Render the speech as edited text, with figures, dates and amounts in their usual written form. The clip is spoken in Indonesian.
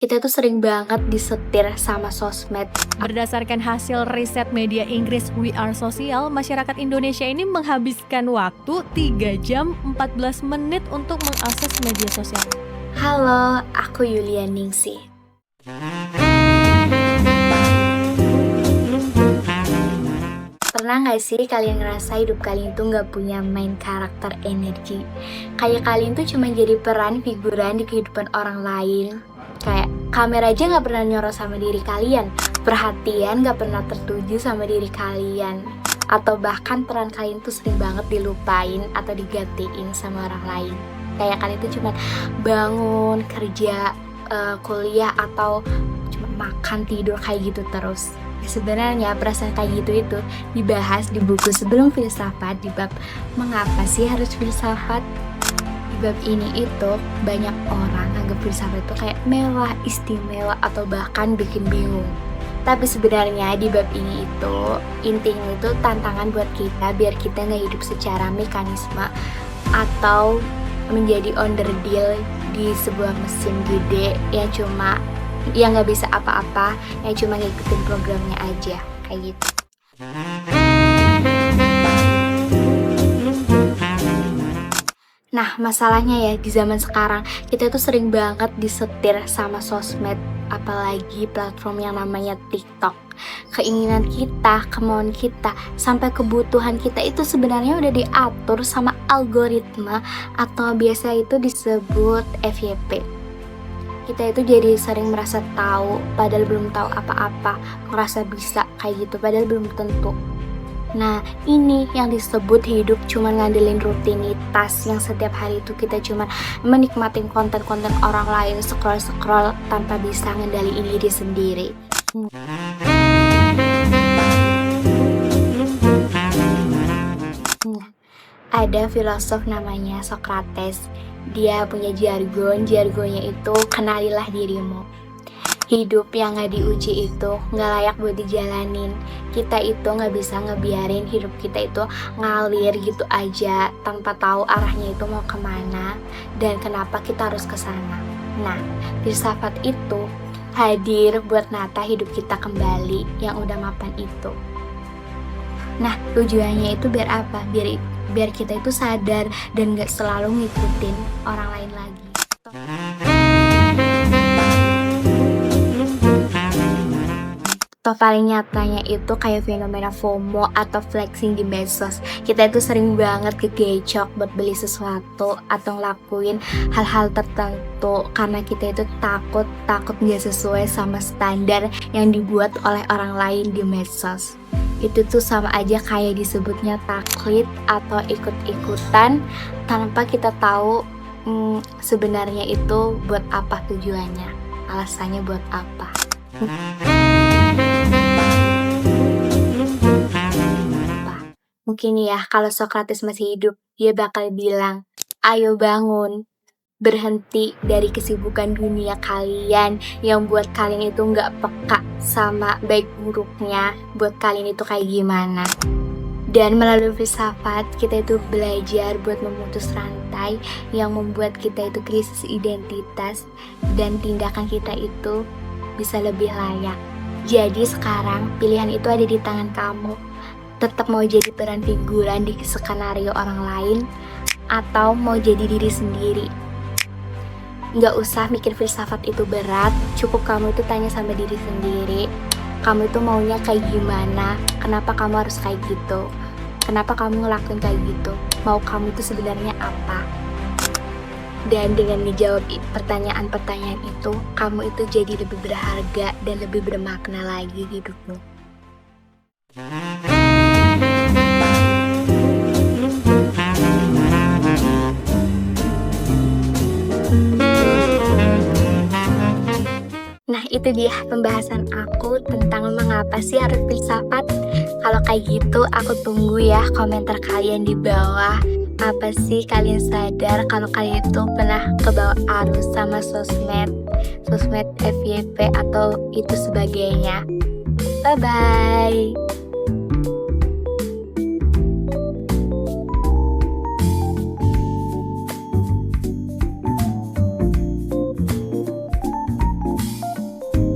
Kita tuh sering banget disetir sama sosmed. Berdasarkan hasil riset media Inggris We Are Social, masyarakat Indonesia ini menghabiskan waktu 3 jam 14 menit untuk mengakses media sosial. Halo, aku Yulia Ningsih. Pernah gak sih kalian ngerasa hidup kalian tuh gak punya main karakter energi? Kayak kalian tuh cuma jadi peran figuran di kehidupan orang lain. Kayak kamera aja gak pernah nyorot sama diri kalian, perhatian gak pernah tertuju sama diri kalian, atau bahkan peran kalian tuh sering banget dilupain atau digantiin sama orang lain. Kayak kalian tuh cuma bangun, kerja, kuliah, atau cuma makan, tidur kayak gitu terus. Sebenarnya perasaan kayak gitu itu dibahas di buku Sebelum Filsafat di bab Mengapa sih harus filsafat? Di bab ini itu banyak orang anggap filsafat itu kayak mewah, istimewa, atau bahkan bikin bingung. Tapi sebenarnya di bab ini itu intinya itu tantangan buat kita biar kita nggak hidup secara mekanisme atau menjadi onderdil di sebuah mesin gede yang nggak bisa apa-apa, yang cuma ngikutin programnya aja kayak gitu. Nah, masalahnya ya di zaman sekarang kita tuh sering banget disetir sama sosmed, apalagi platform yang namanya TikTok. Keinginan kita, kemauan kita, sampai kebutuhan kita itu sebenarnya udah diatur sama algoritma atau biasa itu disebut FYP. Kita itu jadi sering merasa tahu padahal belum tahu apa-apa, merasa bisa kayak gitu padahal belum tentu. Nah, ini yang disebut hidup cuma ngandelin rutinitas yang setiap hari itu kita cuma menikmatin konten-konten orang lain, scroll-scroll tanpa bisa ngendaliin diri sendiri. Ada filosof namanya Socrates. Dia punya jargonnya itu kenalilah dirimu. Hidup yang gak diuji itu gak layak buat dijalanin. Kita itu gak bisa ngebiarin hidup kita itu ngalir gitu aja tanpa tahu arahnya itu mau kemana dan kenapa kita harus kesana. Nah, filsafat itu hadir buat nata hidup kita kembali yang udah mapan itu. Nah, tujuannya itu biar apa? Biar kita itu sadar dan gak selalu ngikutin orang lain lagi. Atau paling nyatanya itu kayak fenomena FOMO atau flexing di medsos. Kita itu sering banget kegecok buat beli sesuatu atau ngelakuin hal-hal tertentu karena kita itu takut gak sesuai sama standar yang dibuat oleh orang lain di medsos. Itu tuh sama aja kayak disebutnya taklid atau ikut-ikutan tanpa kita tahu sebenarnya itu buat apa tujuannya, alasannya buat apa. Mungkin ya kalau Socrates masih hidup, dia bakal bilang, ayo bangun, berhenti dari kesibukan dunia kalian yang buat kalian itu gak peka sama baik buruknya, buat kalian itu kayak gimana. Dan melalui filsafat, kita itu belajar buat memutus rantai yang membuat kita itu krisis identitas dan tindakan kita itu bisa lebih layak. Jadi sekarang pilihan itu ada di tangan kamu. Tetap mau jadi peran figuran di skenario orang lain atau mau jadi diri sendiri. Nggak usah mikir filsafat itu berat, cukup kamu itu tanya sama diri sendiri. Kamu itu maunya kayak gimana? Kenapa kamu harus kayak gitu? Kenapa kamu ngelakuin kayak gitu? Mau kamu itu sebenarnya apa? Dan dengan dijawab pertanyaan-pertanyaan itu, kamu itu jadi lebih berharga dan lebih bermakna lagi hidupmu. Nah, itu dia pembahasan aku tentang mengapa sih harus filsafat. Kalau kayak gitu, aku tunggu ya komentar kalian di bawah. Apa sih kalian sadar kalau kalian itu pernah kebawa arus sama sosmed FYP atau itu sebagainya? Bye-bye.